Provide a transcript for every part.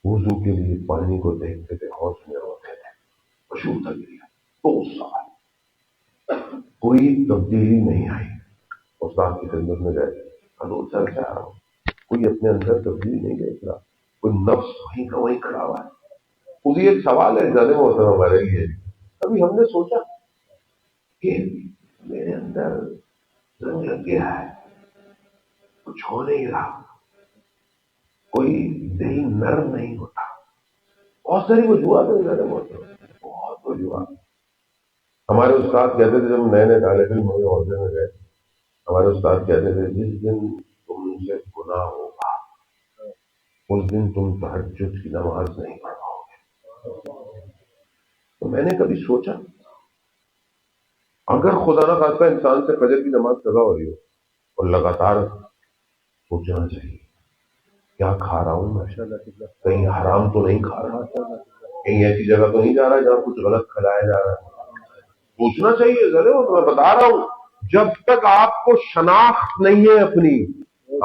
وضو کے لیے پانی کو دیکھتے تھے، ہوش میں روتے تھے، پشو تک گیا 2 سال کوئی تبدیلی نہیں آئی۔ استاد کی خدمت میں گئے، حضور سر سے آ رہا ہوں، کوئی اپنے اندر تبدیلی نہیں دیکھ رہا، کوئی نفس وہیں کا وہیں کھڑا ہوا ہے۔ خود ہی ایک سوال ہے زیادہ محترم ہمارے لیے، ابھی ہم نے سوچا کہ میرے اندر رنگ لگ گیا ہے، کچھ ہو نہیں رہا، کوئی دل نرم نہیں ہوتا، بہت ساری وجوہات ہیں زیادہ محترم، بہت وجوہات۔ ہمارے استاد کہتے تھے، جب نئے نئے طالب علم ہوئے عہدے میں گئے، ہمارے استاد کہتے تھے جس دن تم سے گناہ ہوگا اس دن تم تہجد کی نماز نہیں پڑھ پاؤ گے۔ تو میں نے کبھی سوچا اگر خدا نہ خواستہ انسان سے فجر کی نماز قضا ہو رہی ہو اور لگاتار سوچنا چاہیے کیا کھا رہا ہوں میں، کہیں حرام تو نہیں کھا رہا، کہیں ایسی جگہ تو نہیں جا رہا جہاں کچھ غلط کھلایا جا رہا ہے، سوچنا چاہیے۔ ضرور میں بتا رہا ہوں، جب تک آپ کو شناخت نہیں ہے اپنی،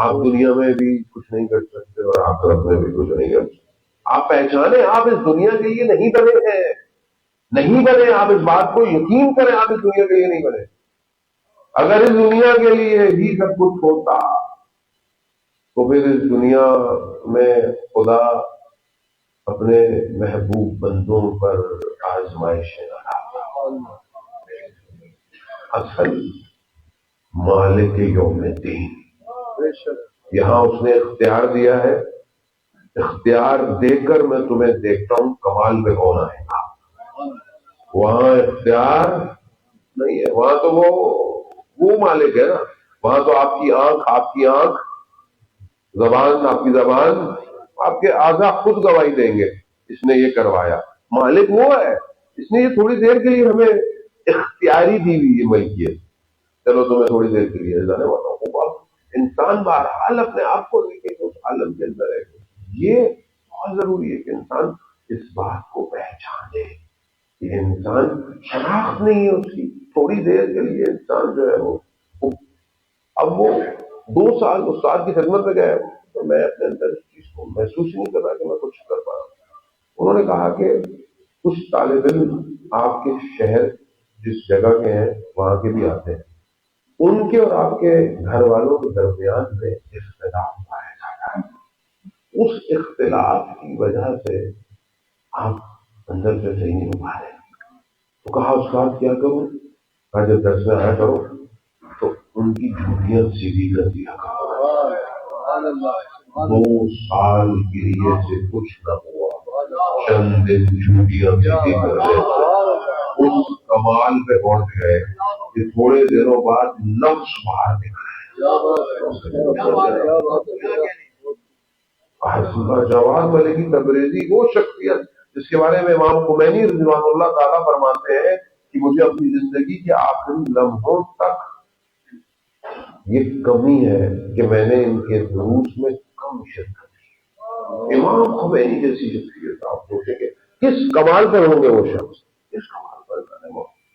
آپ دنیا میں بھی کچھ نہیں کر سکتے اور آخرت میں بھی کچھ نہیں کر سکتے۔ آپ پہچانے آپ اس دنیا کے لیے نہیں بنے ہیں، نہیں بنے، آپ اس بات کو یقین کریں، آپ اس دنیا کے لیے نہیں بنے۔ اگر اس دنیا کے لیے ہی سب کچھ ہوتا تو پھر اس دنیا میں خدا اپنے محبوب بندوں پر آزمائشیں نہ ڈالتا۔ اصل مالک یوم الدین، یہاں اس نے اختیار دیا ہے، اختیار دے کر میں تمہیں دیکھتا ہوں کمال پہ کون آئے گا۔ وہاں اختیار نہیں ہے، وہاں تو وہ مالک ہے نا، وہاں تو آپ کی آنکھ، زبان آپ کی زبان، آپ کے اعضاء خود گواہی دیں گے اس نے یہ کروایا۔ مالک وہ ہے، اس نے یہ تھوڑی دیر کے لیے ہمیں اختیاری دی ہوئی ہے ملکیت، چلو تمہیں تھوڑی دیر کے لیے جانے والا ہوں۔ انسان بہرحال اپنے آپ کو دیکھے کہ اس عالم کے اندر ہے، یہ بہت ضروری ہے کہ انسان اس بات کو پہچانے کہ انسان شناخت نہیں ہے اس کی، تھوڑی دیر کے لیے انسان جو ہے اب وہ 2 سال استاد کی خدمت میں گئے تو میں اپنے اندر اس چیز کو محسوس نہیں کر رہا کہ میں کچھ کر پا رہا ہوں۔ انہوں نے کہا کہ کچھ طالب علم آپ کے شہر جس جگہ کے ہیں وہاں کے بھی آتے ہیں، ان کے اور آپ کے گھر والوں کے درمیان میں اختلاف پایا جاتا ہے، اس اختلاف کی وجہ سے آپ اندر سے صحیح نہیں ہو پا رہے۔ تو کہا استاد کیا کروں؟ کہا جب درس میں آیا کرو تو ان کی جھوٹیاں سیدھی کر دیا کرو۔ 2 سال گریے سے کچھ نہ ہوا، چند دن جھوٹیاں سیدھی کر دیا، اس کمال پہ پہنچ گئے کہ تھوڑے دنوں بعد نفس باہر نکلا۔ جواد ملکی تبریزی وہ شخصیت جس کے بارے میں امام خمینی رضوان اللہ تعالیٰ فرماتے ہیں کہ مجھے اپنی زندگی کے آخری لمحوں تک یہ کمی ہے کہ میں نے ان کے دروس میں کم شرکت کی۔ امام خمینی جیسی شخصیت، آپ سوچیں کہ کس کمال پر ہوں گے وہ شخص، کس کمال پر۔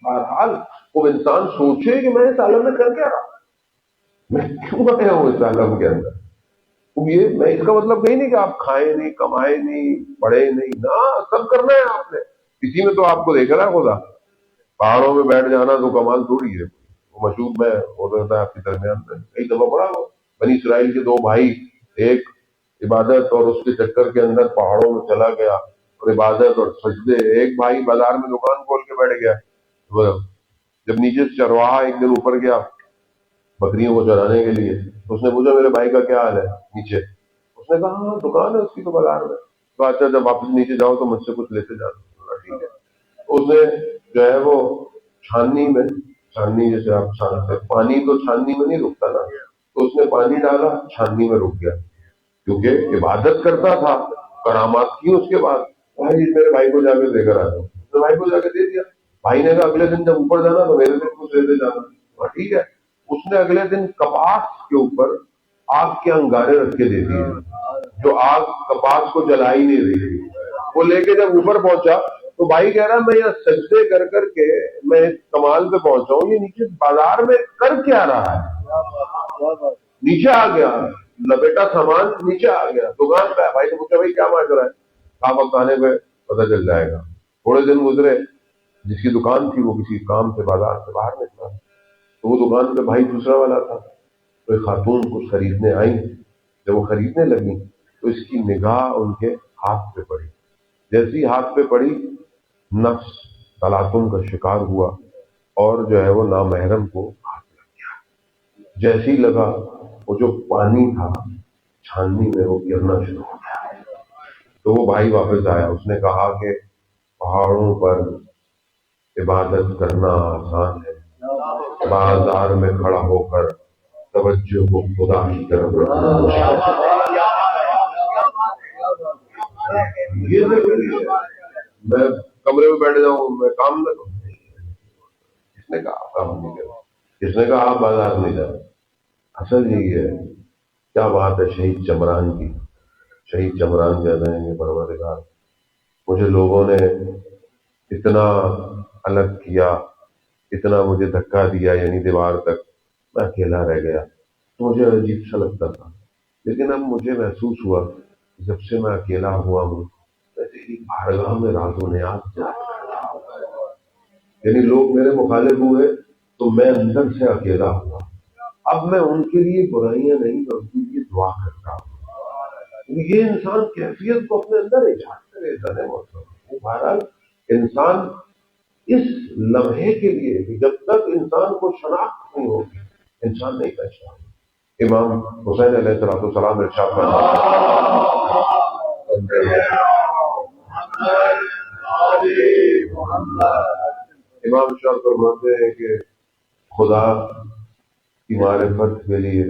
بہرحال وہ انسان سوچے کہ میں اس عالم میں کر کیا رہا، میں کیوں آیا ہوں اس عالم کے اندر۔ یہ میں اس کا مطلب کہیں نہیں کہ آپ کھائیں نہیں، کمائیں نہیں، پڑھیں نہیں، نہ سب کرنا ہے آپ نے، اسی میں تو آپ کو دیکھ رہا ہے خدا۔ پہاڑوں میں بیٹھ جانا تو کمال تھوڑی ہے، وہ مشہور میں ہو سکتا ہے آپ کے درمیان میں کئی دفعہ پڑھا ہو، بنی اسرائیل کے 2 بھائی، ایک عبادت اور اس کے چکر کے اندر پہاڑوں میں چلا گیا اور عبادت اور سجدے، ایک بھائی بازار میں دکان کھول کے بیٹھ گیا، جب نیچے سے چرواہا ایک دن اوپر گیا بکریوں کو چرانے کے لیے، اس نے پوچھا میرے بھائی کا کیا حال ہے نیچے؟ اس نے کہا ہاں دکان ہے اس کی تو بازار میں۔ تو اچھا جب واپس نیچے جاؤ تو مجھ سے کچھ لیتے جانا، ٹھیک ہے۔ اس نے جو ہے وہ چھاننی جیسے آپ چھانتے پانی تو چھاننی میں نہیں رکتا نا، تو اس نے پانی ڈالا، چھاننی میں رک گیا کیونکہ عبادت کرتا تھا، کرامات کی اس کے بعد۔ بھائی میرے بھائی کو جا کے دے کر آ جاؤ، میرے بھائی کو جا کے دے دیا۔ بھائی نے کہا اگلے دن جب اوپر جانا تو میرے سے کچھ لیتے جانا، ٹھیک ہے۔ اس نے اگلے دن کپاس کے اوپر آگ کے انگارے رکھ کے دے دیے، جو آگ کپاس کو جلا ہی نہیں رہی تھی۔ وہ لے کے جب اوپر پہنچا تو بھائی کہہ رہا میں یہاں سجدے کر کر کے میں اس کمال پہ پہنچا ہوں، یہ نیچے بازار میں کر کیا رہا ہے؟ نیچے آ گیا، لپیٹا سامان نیچے آ گیا، دکان پہ۔ بھائی نے پوچھا بھائی کیا ماجرا ہے؟ آپ وقت آنے پہ پتہ چل جائے گا. تھوڑے دن گزرے، جس کی دکان تھی وہ کسی کام سے بازار سے باہر نکلا، تو وہ دکان پہ بھائی دوسرا والا تھا. کوئی خاتون کچھ خریدنے آئی، جب وہ خریدنے لگی تو اس کی نگاہ ان کے ہاتھ پہ پڑی. جیسی ہاتھ پہ پڑی، نفس تلاطم کا شکار ہوا اور جو ہے وہ نامحرم کو ہاتھ لگ گیا. جیسی لگا وہ جو پانی تھا چھاننی میں وہ گرنا شروع ہو گیا. تو وہ بھائی واپس آیا، اس نے کہا کہ پہاڑوں پر عبادت کرنا آسان ہے، بازار میں کھڑا ہو کر توجہ کو خدا کی طرف رکھنا مشکل ہے. یہ ضروری ہے. میں کمرے میں بیٹھ جاؤں، میں کام نہ کروں. کس نے کہا آپ کام نہیں کریں؟ کس نے کہا آپ بازار نہیں جائیں؟ اصل یہی ہے. کیا بات ہے شہید چمران کی. شہید چمران کہتے ہیں کہ پروردگار مجھے لوگوں نے اتنا الگ کیا، اتنا مجھے دھکا دیا، یعنی دیوار تک میں اکیلا رہ گیا. تو مجھے عجیب سا لگتا تھا، لیکن اب مجھے محسوس ہوا جب سے میں اکیلا ہوا ہوں میں تیری بارگاہ میں راز و نیاز جاری کر رہا ہوں. یعنی لوگ میرے مخالف ہوئے تو میں اندر سے اکیلا ہوا. اب میں ان کے لیے برائیاں نہیں، میں ان کے لیے دعا کرتا ہوں. یہ انسان کیفیت کو اپنے اندر ایجاد کرے. بہرحال انسان اس لمحے کے لیے کہ جب تک انسان کو شناخت نہیں ہوگی انسان نہیں پہچانا. امام حسین علیہ السلام ارشاد امام ارشاد فرماتے ہیں کہ خدا کی معرفت کے لیے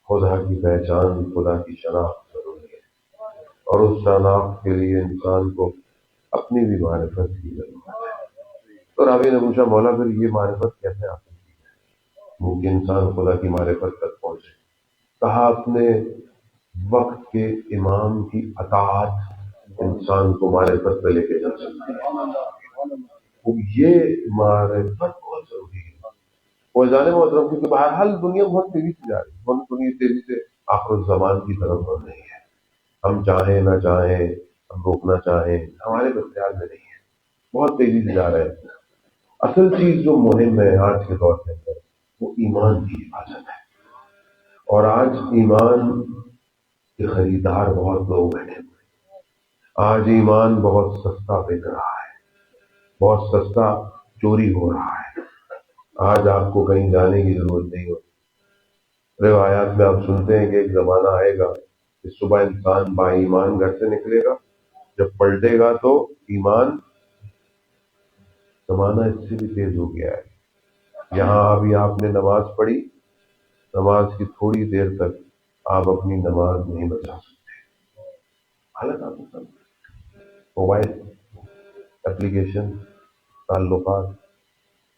خدا کی پہچان، خدا کی شناخت ضروری ہے، اور اس شناخت کے لیے انسان کو اپنی بھی معرفت کی ضرورت ہے. تو راوی نے پوچھا مولا پھر یہ معرفت کیسے حاصل کی ہے ممکن انسان خدا کی معرفت تک پہنچے؟ کہا اپنے وقت کے امام کی اطاعت انسان کو معرفت پہ لے کے جا سکتی ہے. یہ معرفت بہت ضروری ہے. وہ جانے محترم کیونکہ بہرحال دنیا بہت تیزی سے جا رہی ہے، بہت دنیا تیزی سے آخر الزمان کی طرف بڑھ رہی ہے. ہم چاہیں نہ چاہیں، ہم روکنا چاہیں، ہمارے اختیار میں نہیں ہے. بہت تیزی سے جا رہے ہیں. اصل چیز جو مہم ہے آج کے دور کے اندر وہ ایمان کی حفاظت ہے. اور آج ایمان کے خریدار بہت لوگ بیٹھے ہوئے. آج ایمان بہت سستا بک رہا ہے، بہت سستا چوری ہو رہا ہے. آج آپ کو کہیں جانے کی ضرورت نہیں ہوتی. روایات میں آپ سنتے ہیں کہ ایک زمانہ آئے گا کہ صبح انسان با ایمان گھر سے نکلے گا، جب پلٹے گا تو ایمان. زمانہ اس سے بھی تیز ہو گیا ہے. یہاں ابھی آپ نے نماز پڑھی، نماز کی تھوڑی دیر تک آپ اپنی نماز نہیں بچا سکتے. حالت آپ کو موبائل، اپلیکیشن، تعلقات،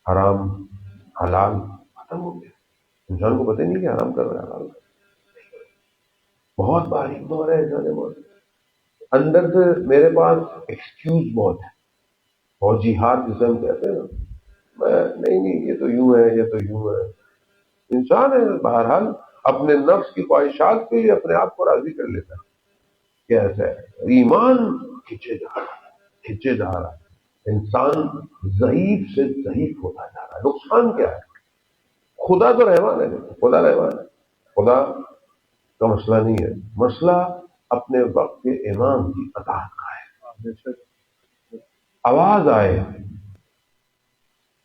حرام حلال ختم ہو گیا. انسان کو پتہ نہیں کہ حرام کر رہا ہے حلال. بہت باریک دور ہے جانے بہت. اندر سے میرے پاس ایکسکیوز بہت ہے. فوجی ہاتھ جسے ہم کہتے ہیں نا، میں نہیں یہ تو یوں ہے، یہ تو یوں ہے. انسان ہے بہرحال اپنے نفس کی خواہشات کے لیے اپنے آپ کو راضی کر لیتا ہے. کیسا ہے ایمان کھینچے جا رہا ہے، کھینچے جا رہا ہے. انسان ضعیف سے ضعیف ہوتا جا رہا ہے. نقصان کیا ہے؟ خدا تو رحمان ہے، خدا رحمان ہے. خدا کا مسئلہ نہیں ہے، مسئلہ اپنے وقت کے امام کی اطاعت کا ہے. آواز آئے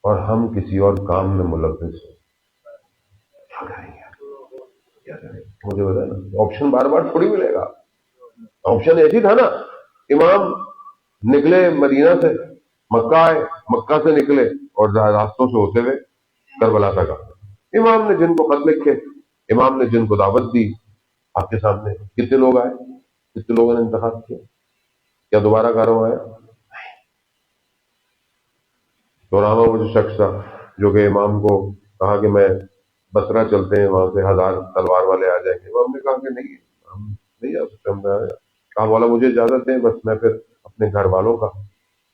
اور ہم کسی اور کام میں ملوث ہیں، کیا کریں گے؟ کیا کریں؟ مجھے بتانا آپشن بار بار تھوڑی ملے گا. آپشن ایسی تھا نا، امام نکلے مدینہ سے، مکہ آئے، مکہ سے نکلے اور راستوں سے ہوتے ہوئے کربلا تک آئے. امام نے جن کو خط لکھے، امام نے جن کو دعوت دی، آپ کے سامنے کتنے لوگ آئے، کتنے لوگوں نے انتخاب کیا؟ کیا دوبارہ کارواں آیا؟ دورانہ وہ جو شخص تھا جو کہ امام کو کہا کہ میں بصرہ چلتے ہیں، وہاں سے 1000 تلوار والے آ جائیں گے. امام نے کہا کہ نہیں، ہم نہیں جا سکتے. ہم کہا مولا مجھے اجازت دیں، بس میں پھر اپنے گھر والوں کا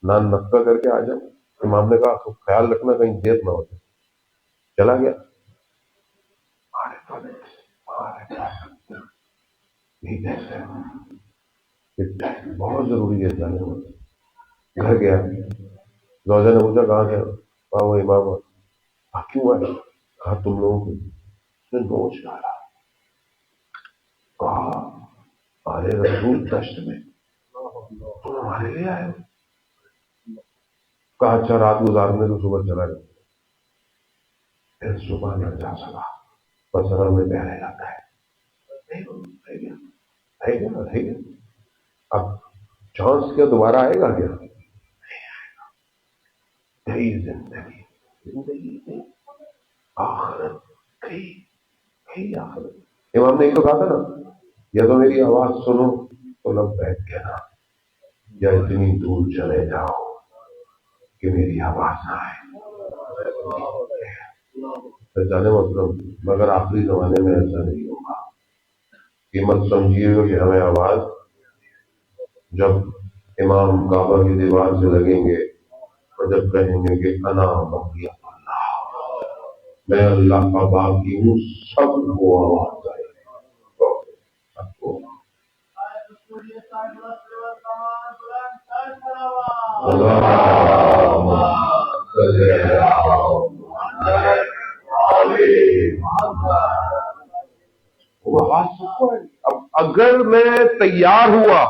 نان نقطہ کر کے آ جاؤں. امام نے کہا خیال رکھنا کہیں دیر نہ ہوتے. چلا گیا. نہیں کیسے بہت ضروری ہے جانے میں. گھر گیا, زوجہ نے پوچھا کہاں گیا, کہا وہ امام. کیوں آئے؟ کہا تم لوگوں کو. اس نے نوچ ڈالا. کہا آرے رسول دشت میں تم ہمارے لیے آئے ہو؟ کہا اچھا رات گزارنے تو صبح چلا جاؤ. پھر صبح نہ جا سکا, بسرا میں پہلے جاتا ہے. رہ گیا. اب چانس کیا دوبارہ آئے گا کیا؟ گئی زندگی, زندگی گئی, آخرت گئی, گئی آخرت. امام نے ایک تو کہا تھا نا, یا تو میری آواز سنو تو لبیک کہنا, یا اتنی دور چلے جاؤ کہ میری آواز نہ آئے. جانے مطلب مگر آخری زمانے میں ایسا نہیں ہوگا. یہ مت سمجھیے گا کہ ہمیں آواز جب امام کعبہ کی دیوار سے لگیں گے اور جب کہیں گے کہ انا بقی اللہ, میں اللہ کا باقی ہوں, سب کو آواز آئے گی. اب اگر میں تیار ہوا,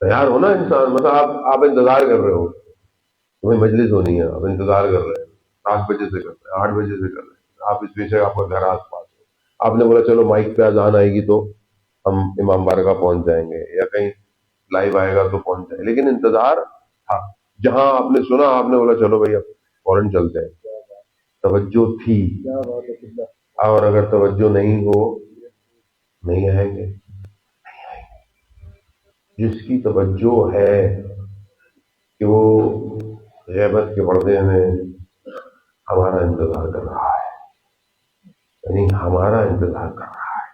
تیار ہونا انسان, مطلب آپ انتظار کر رہے ہو, تمہیں مجلس ہونی ہے, آپ انتظار کر رہے ہیں, 7 بجے سے کر رہے ہیں, 8 بجے سے کر رہے ہیں, آپ اس پیچھے آپ کا گھر آس پاس ہو, آپ نے بولا چلو مائک پہ اذان آئے گی تو ہم امام بارگاہ پہنچ جائیں گے, یا کہیں لائیو آئے گا تو پہنچ جائیں گے, لیکن انتظار تھا. جہاں آپ نے سنا آپ نے بولا چلو بھائی اب فوراً چلتے ہیں. توجہ تھی, اور اگر توجہ نہیں ہو نہیں آئیں گے. جس کی توجہ ہے کہ وہ غیبت کے پردے میں ہمارا انتظار کر رہا ہے, یعنی ہمارا انتظار کر رہا ہے,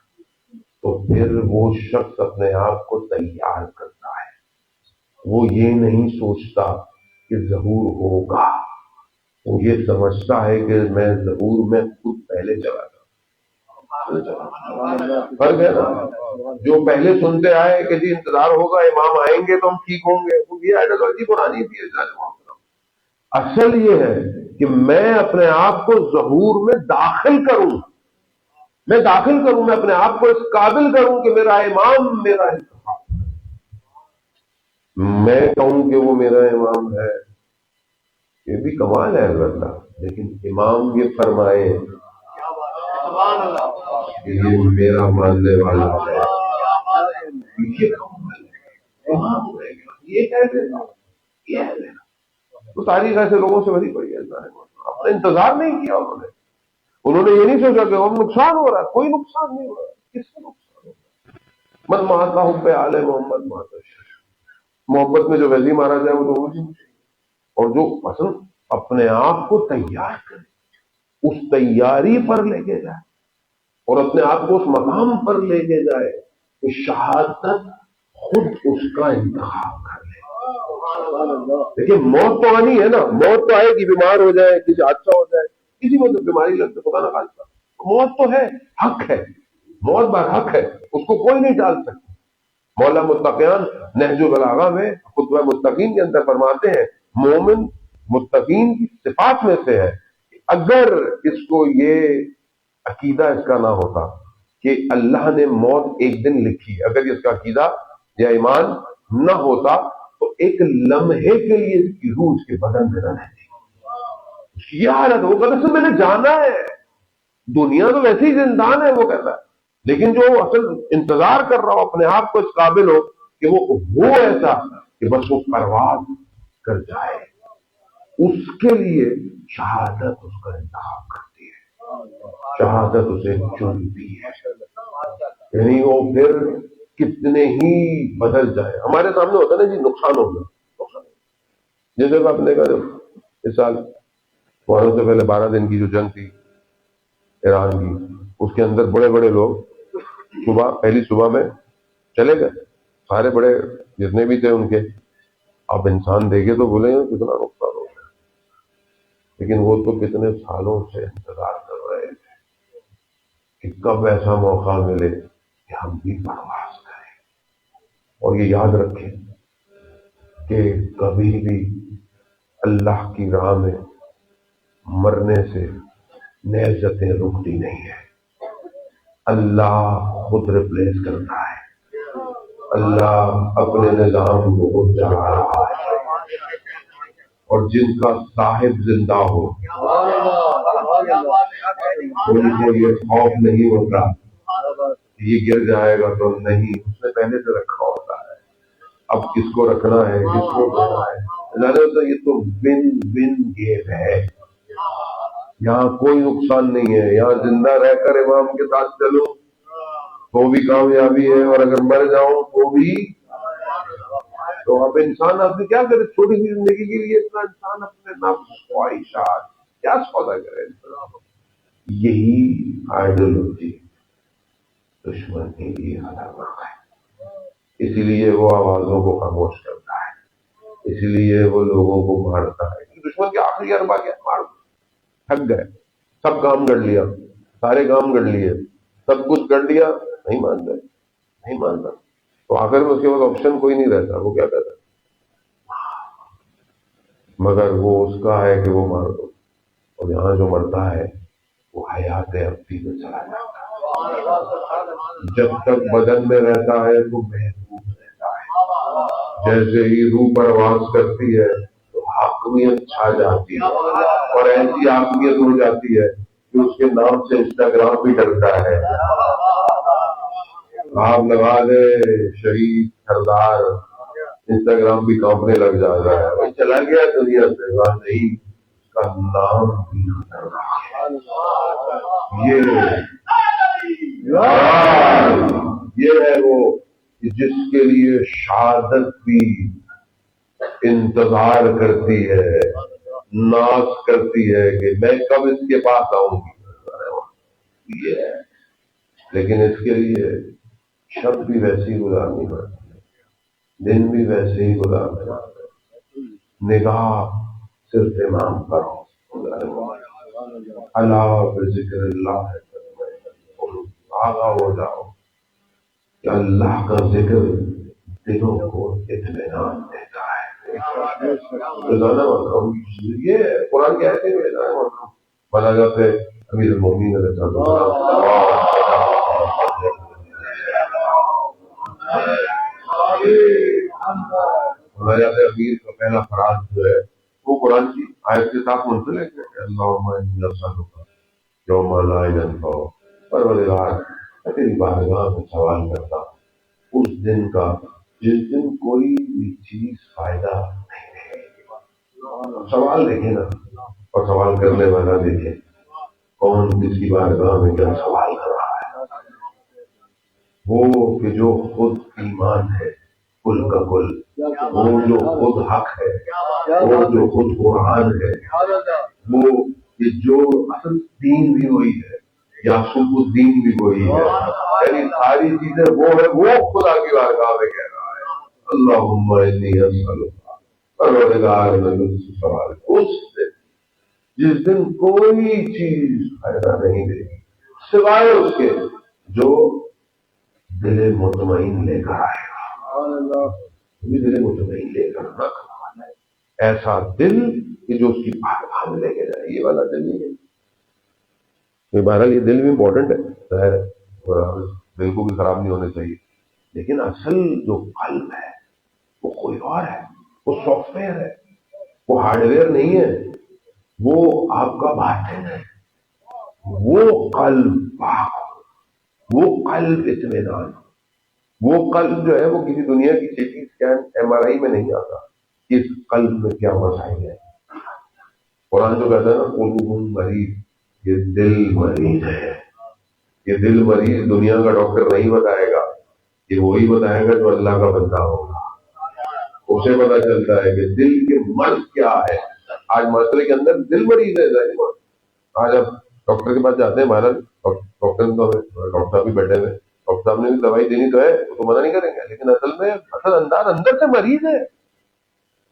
تو پھر وہ شخص اپنے آپ کو تیار کرتا ہے. وہ یہ نہیں سوچتا کہ ظہور ہوگا, وہ یہ سمجھتا ہے کہ میں ظہور میں خود پہلے چلا جاؤں. فرق ہے نا, جو پہلے سنتے آئے کہ جی انتظار ہوگا, امام آئیں گے تو ہم ٹھیک ہوں گے, یہ آئیڈیالوجی پرانی تھی. اصل یہ ہے کہ میں اپنے آپ کو ظہور میں داخل کروں, میں اپنے آپ کو اس قابل کروں کہ میرا امام میرا انتخاب, میں کہوں کہ وہ میرا امام ہے. یہ بھی کمال ہے اللہ, لیکن امام یہ فرمائے کہ یہ میرا ماننے والا ہے, یہ کیسے تو تاریخ ایسے لوگوں سے بھری پڑی ہے. اپنا انتظار نہیں کیا انہوں نے یہ نہیں سوچا کہ ہم نقصان ہو رہا ہے, کوئی نقصان نہیں ہو رہا ہے. کس کا نقصان ہو رہا ہے؟ من ماتا ہوں پہ آل محمد ماتا, محبت میں جو ویزی مارا جائے وہ تو وہی, اور جو اصل اپنے آپ کو تیار کرے, اس تیاری پر لے کے جائے اور اپنے آپ کو اس مقام پر لے کے جائے کہ شہادت خود اس کا انتخاب کر لے. دیکھیے موت تو آنی ہے نا, موت تو آئے گی, بیمار ہو جائے, کسی حادثہ ہو جائے, کسی کو تو بیماری لگتے خدا نہ خاصہ, موت تو ہے, حق ہے, موت برحق ہے, اس کو کوئی نہیں ٹال سکتا. مولا متقیان نہج البلاغہ میں خطبہ متقین کے اندر فرماتے ہیں, مومن متقین کی صفات میں سے ہے, اگر اس کو یہ عقیدہ اس کا نہ ہوتا کہ اللہ نے موت ایک دن لکھی, اگر اس کا عقیدہ یا ایمان نہ ہوتا تو ایک لمحے کے لیے اس کی روح اس کے بدن میں نہ رہتی. یہ حالت, وہ کہتا ہے میں نے جانا ہے, دنیا تو ویسے ہی زندان ہے, وہ کہتا ہے, لیکن جو اصل انتظار کر رہا ہو اپنے آپ کو اس قابل ہو کہ وہ ایسا کہ بس وہ پرواز کر جائے, اس کے لیے شہادت اس کا انتخاب کرتی ہے, شہادت اسے چنتی ہے. یعنی وہ پھر کتنے ہی بدل جائے. ہمارے سامنے ہوتا ہے نا جی نقصان ہوگا, جیسے آپ نے کہا اس سال محرم سے پہلے 12 دن کی جو جنگ تھی ایران کی, اس کے اندر بڑے بڑے لوگ پہلی صبح میں چلے گئے, سارے بڑے جتنے بھی تھے ان کے. اب انسان دیکھے تو بولے کتنا نقصان ہو گیا, لیکن وہ تو کتنے سالوں سے انتظار کر رہے تھے کہ کب ایسا موقع ملے کہ ہم بھی پرواز کریں, اور یہ یاد رکھیں کہ کبھی بھی اللہ کی راہ میں مرنے سے نعزتیں رکتی نہیں ہیں. اللہ خود ریپلیس کرتا ہے. اللہ اپنے نظام کو خود چلا رہا ہے. اور جن کا صاحب زندہ ہو ان کو یہ خوف نہیں ہوتا یہ گر جائے گا تو نہیں، اس نے پہلے سے رکھا ہوتا ہے. اب کس کو رکھنا ہے، کس کو کرنا ہے. یہ تو ون ون گیم ہے. یہاں کوئی نقصان نہیں ہے. یہاں زندہ رہ کر امام کے ساتھ چلو تو بھی کامیابی ہے، اور اگر مر جاؤ تو بھی. تو اب انسان آپ نے کیا کرے چھوٹی سی زندگی کے لیے اتنا انسان اپنے نفس خواہشات کیا سودا کرے. یہی آئیڈیالوجی دشمن کے لیے خطرناک ہے. اسی لیے وہ آوازوں کو خاموش کرتا ہے، اسی لیے وہ لوگوں کو مارتا ہے. دشمن کے آخری اربا کیا مار تھک گئے، سب کام کر لیا، سارے کام کر لیے، سب کچھ کر لیا، نہیں مانتا نہیں مانتا. تو آخر میں اس کے بعد آپشن کوئی نہیں رہتا. وہ کیا کہتا ہے؟ مگر وہ اس کا ہے کہ وہ مار دو. اور یہاں جو مرتا ہے وہ حیات ابدی میں چلا جاتا ہے. جب تک بدن میں رہتا ہے تو محدود رہتا ہے. جیسے ہی روح پرواز کرتی ہے تو حاکمیت چھا جاتی ہے، اور ایسی حاکمیت ہو جاتی ہے کہ اس کے نام سے انسٹاگرام بھی ڈرتا ہے. آپ لگا دے شہید سردار، انسٹاگرام بھی کانپنے لگ جاتا ہے. وہ چلا گیا دنیا سے، نہیں اس کا نام بھی خطرناک ہے. یہ ہے وہ جس کے لیے شہادت بھی انتظار کرتی ہے، ناز کرتی ہے کہ میں کب اس کے پاس آؤں گی. یہ ہے. لیکن اس کے لیے شب بھی ویسے ہی گزارنی پڑتی ہے، دن بھی ویسے ہی گزارنے پڑتے. نگاہ صرف امام پر ہو، اللہ بذکر اللہ آگاہ ہو جاؤ کہ اللہ کا ذکر دلوں کو اطمینان دیتا ہے. یہ قرآن کی آیتیں میں بنا جاتے امیر المومنین علیہ السلام. امیر کا پہلا فراز جو ہے وہ قرآن کی آیت کے ساتھ منسلک ہے. اللہم انی اسألک یوم لا ینفع، پروردگار میں تیری بارگاہ میں سوال کرتا ہوں اس دن کا جس دن کوئی بھی چیز فائدہ نہیں دے گی. سوال دیکھے نا، اور سوال کرنے والا دیکھے کون کس کی بارگاہ میں کیا سوال کر رہا ہے. وہ کہ جو خود ایمان ہے کل کا کل، وہ جو خود حق ہے، وہ جو خود قرآن ہے، وہ کہ جو اصل دین بھی وہی ہے، یعقوب الدین بھی وہی ہے. یعنی ساری چیزیں وہ ہے، وہ خدا کی بارگاہ میں کہہ رہا ہے اللہم انی اسألک. پروردگار میں تجھ سے سوال اس دن جس دن کوئی چیز فائدہ نہیں دے گی سوائے اس کے جو دل مطمئن لے کر آئے گا. دل مطمئن لے کر رکھ ایسا دل کہ جو اس کی بارگاہ میں لے کے جائے. یہ والا دل نہیں ہے. بہرحال یہ دل بھی امپورٹنٹ ہے، دل کو بھی خراب نہیں ہونا چاہیے. لیکن اصل جو قلب ہے وہ کوئی اور ہے. وہ سافٹ ویئر ہے، وہ ہارڈ ویئر نہیں ہے. وہ آپ کا باطن ہے. وہ قلب پاک، وہ قلب اطمینان، وہ قلب جو ہے وہ کسی دنیا کی سیٹی اسکین MRI میں نہیں آتا. اس قلب میں کیا مسائل ہے. قرآن جو کہتا ہے نا قلوب مریض، یہ دل مریض ہے. یہ دل مریض دنیا کا ڈاکٹر نہیں بتائے گا، یہ وہی بتائے گا جو اللہ کا بندہ ہوگا. اسے پتا چلتا ہے کہ دل کے مرض کیا ہے. آج معاشرے کے اندر دل مریض ہے. آج آپ ڈاکٹر کے پاس جاتے ہیں، مہاراج ڈاکٹر صاحب بھی بیٹھے ہوئے، ڈاکٹر صاحب نے بھی دوائی دینی تو ہے، وہ تو منع نہیں کریں گے، لیکن اصل میں اصل انداز اندر سے مریض ہے.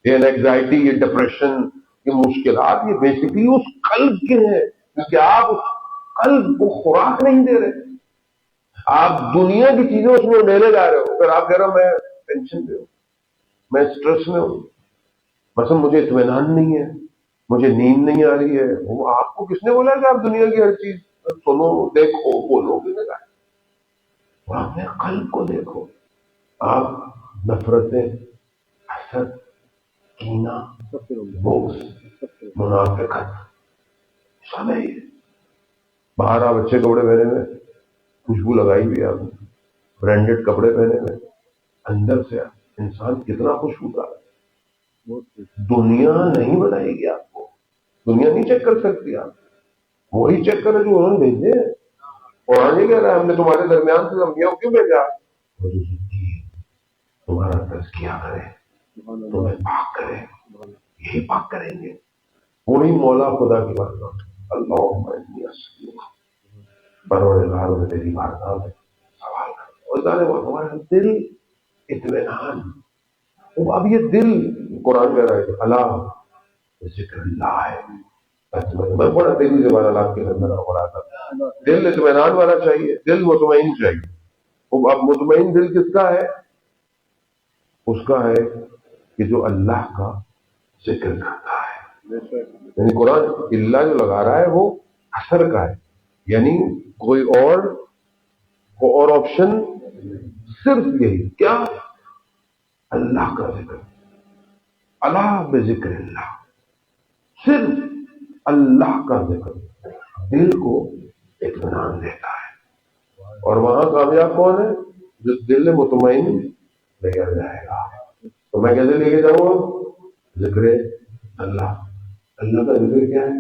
یہ اینگزائٹی، یہ ڈپریشن، یہ مشکلات، یہ بیسکلی اس قلب کے ہیں، کیونکہ آپ اس قلب کو خوراک نہیں دے رہے. آپ دنیا کی چیزیں اس میں ڈھیلے جا رہے ہو. اگر آپ کہہ رہے ہو میں ٹینشن میں ہوں، میں اسٹریس میں ہوں، مثلا مجھے اطمینان نہیں ہے، مجھے نیند نہیں آ رہی ہے. وہ آپ کو کس نے بولا کہ آپ دنیا کی ہر چیز سنو دیکھو بولو؟ کس نے کہا؟ اور اپنے قلب کو دیکھو. آپ نفرتیں، حسد، کینہ، بغض، منافقت سب ہے. یہ باہر آپ اچھے کپڑے پہنے ہوئے، خوشبو لگائی ہوئی آپ نے، برانڈیڈ کپڑے پہنے ہوئے، اندر سے انسان کتنا خوش ہوتا ہے. دنیا نہیں بنائے گی آپ کو، دنیا نہیں چیک کر سکتی. آپ وہی چیک کرے جو انہوں نے بھیجے. قرآن یہ کہہ رہا ہے ہم نے تمہارے درمیان سے انبیاء کو کیوں بھیجا؟ تمہارا تزکیہ کرے، تمہیں پاک کرے. یہی پاک کریں گے. وہی مولا خدا کی بات. اللہ پروردگار میں تیری بارگاہ میں سوال کر اور تمہارا دل اطمینان. اب یہ دل قرآن کہہ رہا ہے کہ اللہ ذکر اللہ ہے. میں بڑا تیزی سے بارہ لاکھ کے اندر ہو رہا تھا. دل اطمینان والا چاہیے، دل مطمئن چاہیے. اب مطمئن دل کس کا ہے؟ اس کا ہے کہ جو اللہ کا ذکر کرتا ہے. یعنی قرآن اللہ جو لگا رہا ہے وہ اثر کا ہے، یعنی کوئی اور آپشن صرف یہی. کیا؟ اللہ کا ذکر. اللہ بذکر اللہ، صرف اللہ کا ذکر دل کو اطمینان دیتا ہے. اور وہاں کامیاب کون ہے؟ جو دل مطمئن لے کر جائے گا. تو میں کیسے لے کے جاؤں گا؟ ذکر اللہ. اللہ کا ذکر کیا ہے؟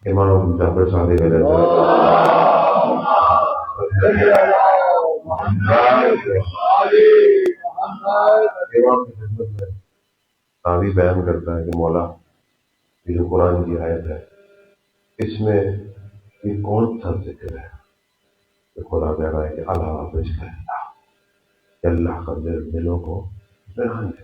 امام جعفر صادق علیہ السلام بیان کرتا ہے کہ مولا یہ جو قرآن کی آیت ہے اس میں یہ کون سا ذکر ہے؟ کہ خدا کہہ رہا ہے کہ اللہ ذکر اللہ، اللہ کا دلوں کو بہان ہے.